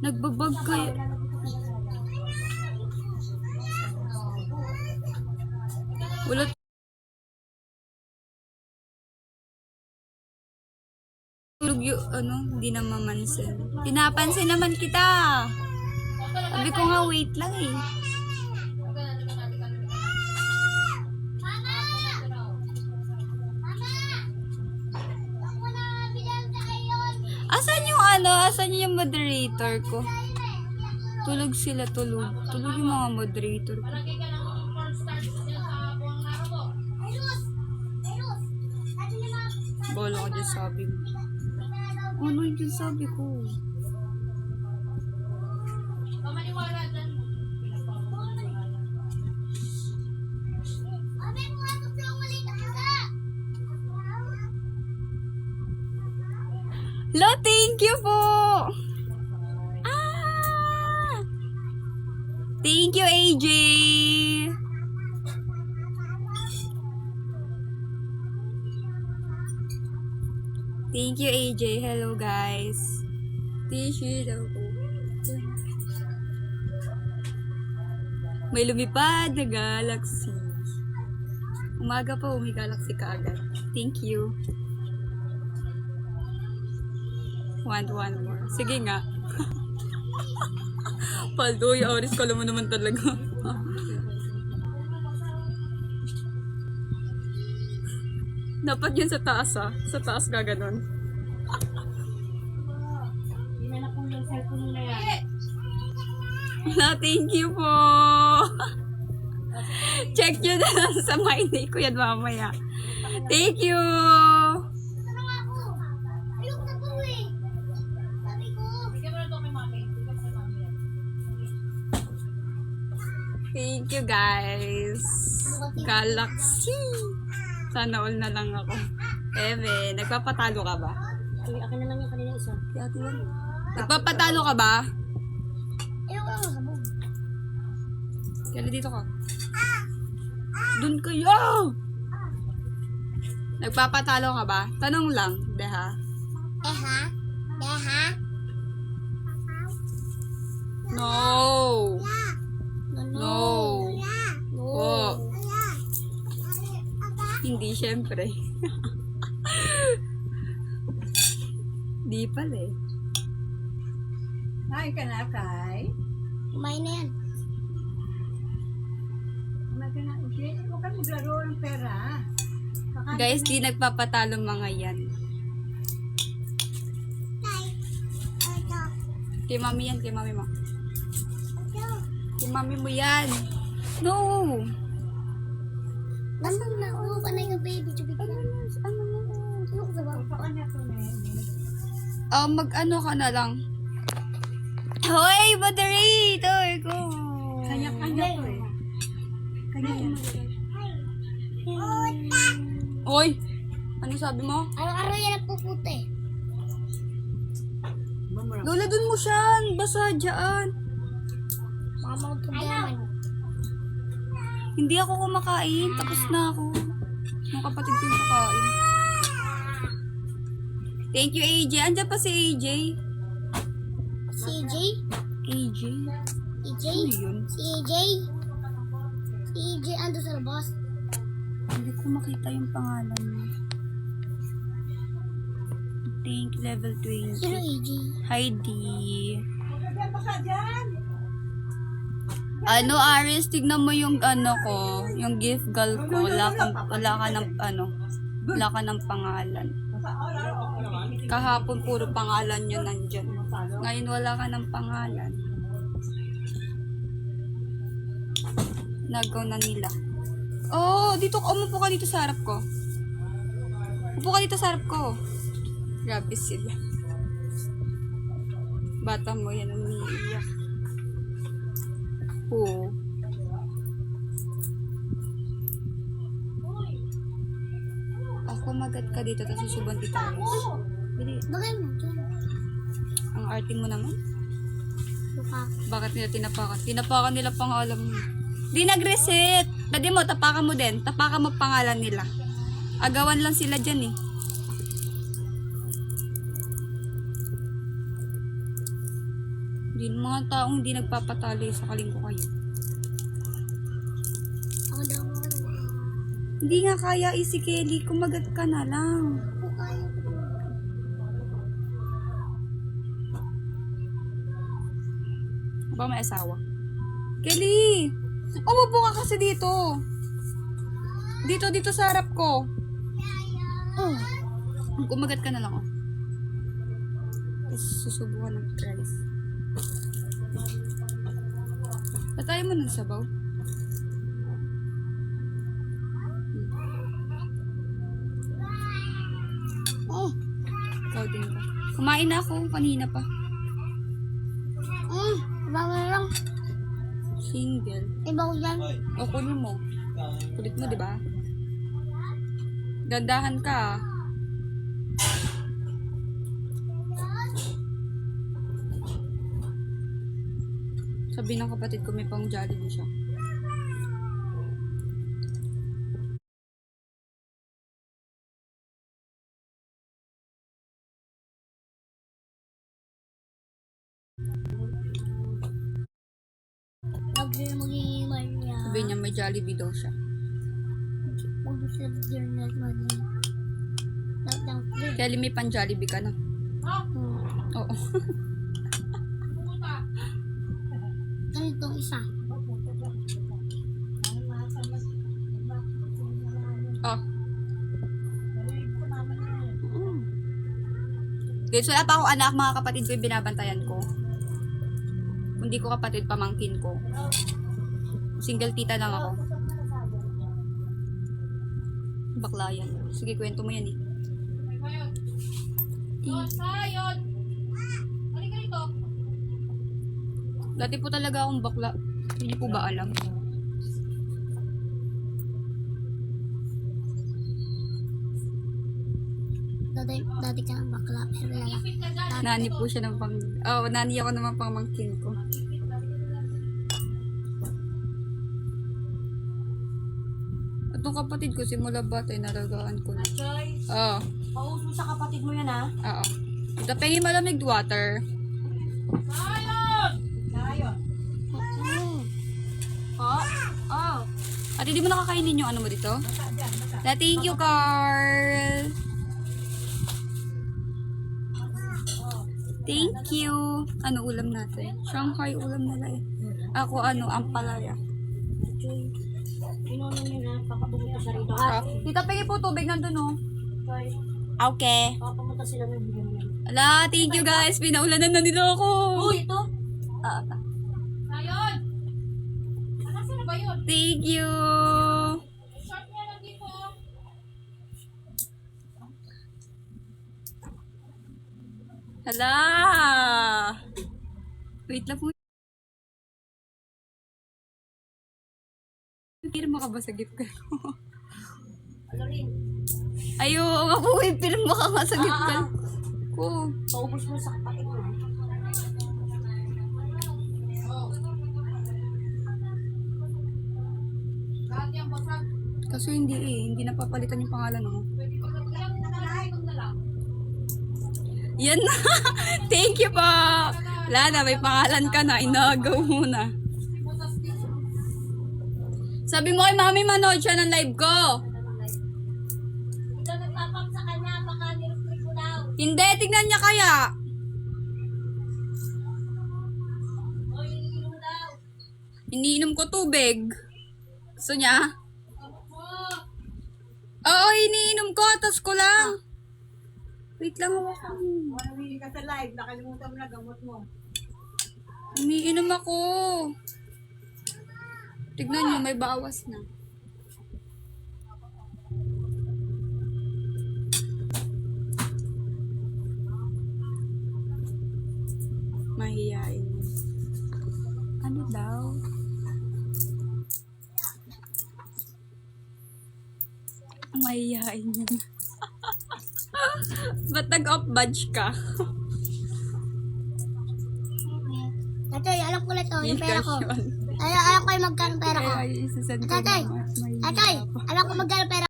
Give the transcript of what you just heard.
Nagbabag kayo. Wala. Tulog yung hindi na mamansin. Pinapansin naman kita. Sabi ko nga wait lang eh. Asan yung asan yung moderator ko? Tulog sila, tulog. Tulog yung mga moderator ko. Bola ko dyan sabi mo. Ano yung sabi ko? Lo, thank you po! Thank you, AJ! Thank you, AJ. Hello, guys. Tissue daw po. May lumipad na galaxy. Umaga pa, may galaxy ka agad. Thank you. One more. Sige nga. Paldo, yung oras ko mo naman talaga. Dapat yun sa taas Sa taas gaganon. Hindi na po yung cellphone na yan. Thank you po. Check nyo na lang sa my day ko yan mamaya. Thank you. Thank you, guys. Galaxy. Sana all na lang ako. Eve, nagpapatalo ka ba? Akin na lang yung kanina isa. Nagpapatalo ka ba? Ayaw ka lang sabog. Kaya dito ka. Doon kayo! Nagpapatalo ka ba? Tanong lang, deha. Deha? Deha? No! No! Oh. Hindi, syempre. Di pala eh. Ay, ka na, Kay. Kumain na yan. Kumain ka na. Huwag ka maglaro ng pera. Guys, di nagpapatalo mga yan. Kay mami yan, kay mami mo. Kay mami mo yan. No! Nasaan na? Ulo ka na yung baby. Ano mo? Ulo ka sa baba. Mag-ano ka na lang. Hoy, moderator ko! Kanya-kanya to eh. Kanya-kanya. Hoy! Ano sabi mo? Araw-araw yan ang puputi. Lola, dun mo siya. Basa dyan. Mama ko tumdaman. Hindi ako kumakain. Tapos na ako. Mga kapatid ko yung kakain. Thank you, AJ. Andiyan pa si AJ. Si EJ? AJ? EJ? Ano yun? Si EJ? Si EJ ando sa labas. Hindi ko makita yung pangalan mo. Thank you, level 20. Sino EJ? Heidi. Ano, Aris, tignan mo yung ko, yung gift girl ko. Wala ka ng pangalan. Kahapon puro pangalan yun nandyan. Ngayon wala ka ng pangalan. Nagaw na nila. Oh, dito, umupo ka dito sa harap ko. Upo ka dito sa harap ko. Grabe sila. Bata mo yan, umiiyak. Oo. Ako magat ka dito, tapos susuban kita. Bili. Bagay mo. Ang arte mo naman. Luka. Bakit nila tinapakan? Tinapakan nila pangalan mo. Di nag-reset. Pwede mo, tapakan mo din. Tapakan mo pangalan nila. Agawan lang sila dyan eh. Hindi mga taong hindi nagpapatali sa kaling ko kayo. Ako daw ako. Hindi nga kaya si Kelly, kumagat ka na lang. Ako kaya ko. Ba may asawa? Kelly! Umupo ka kasi dito. Dito sa harap ko. Oh. Kumagat ka na lang, oh. Tapos susubukan ng rice. Patay mo ng sabaw. Oh. Ikaw din ka. Kumain na ako kanina pa. Iba mo lang. Single. Iba ko dyan. O kunin mo. Kulit mo, di ba? Dandahan ka, ah. Sabi ng kapatid ko may pang Jollibee siya. Magiging niya. Sabi niya may Jollibee daw siya. Mag-gusto din na magiging. Lang free. Kelly, may pang Jollibee ka na. Oo. Ganitong isa. Oh. Guys, wala pa akong anak, mga kapatid ko yung binabantayan ko. Kung di ko kapatid, pamangkin ko. Single tita lang ako. Bakla yan. Sige, kwento mo yan eh. Dati po talaga akong bakla. Hindi po ba alam? Dati ka ng bakla. Pero lalaki. Nani po siya ng pang... Oh, nani ako naman pamangkin ko. At yung kapatid ko, simula bata, nalagaan ko na. Oo. Pauso sa kapatid mo yan ha? Oo. Ito pengi malamig water. Oh. At hindi mo nakakainin yung ano mo dito? Thank you, Carl. Thank you. Ano ulam natin? Shanghai ulam nila eh. Ako ampalaya. Pinunan nyo na. Papapunta sa rito. Tita, pengi po tubig nandun oh. Okay. Papapunta sila ng bigyan mo. Ala, thank you guys. Pinaulanan na nila ako. Ito? Ayun! Sino ba yun? Thank you. Short niya lang dito. Hala. Wait lang po. Pirma ka ba sa gift card mo? Ano rin? Ayo, nga po, pirma ka nga sa gift card ko. Paubos mo sa kapatid mo. Lahat yung basag. Kaso hindi napapalitan yung pangalan mo. Ilang nakalahatong na lang. Yan na. Thank you po. Wala na, may pangalan ka na. Inagaw mo na. Sabi mo kay Mami, manood siya ng live ko. Ito nagpapap sa kanya. Baka nirupin ko daw. Hindi, tignan niya kaya. O, iniinom daw. Iniinom ko tubig. Gusto niya? Oo, iniinom ko. Tapos ko lang. Wait lang, hawakan mo. Hindi ka sa live, nakalimutan mo na gamot mo. Umiinom ako. Tignan niyo, may bawas na. Mahihain. Ano daw? Mahihain yun. Ba't nag-off badge ka? Tatay, alam ko na ito. Yung pera ko. Discussion. Alam ko yung magkano pera ko. Kaya isasend ko Tatay, naman. tatay, alam ko magkano pera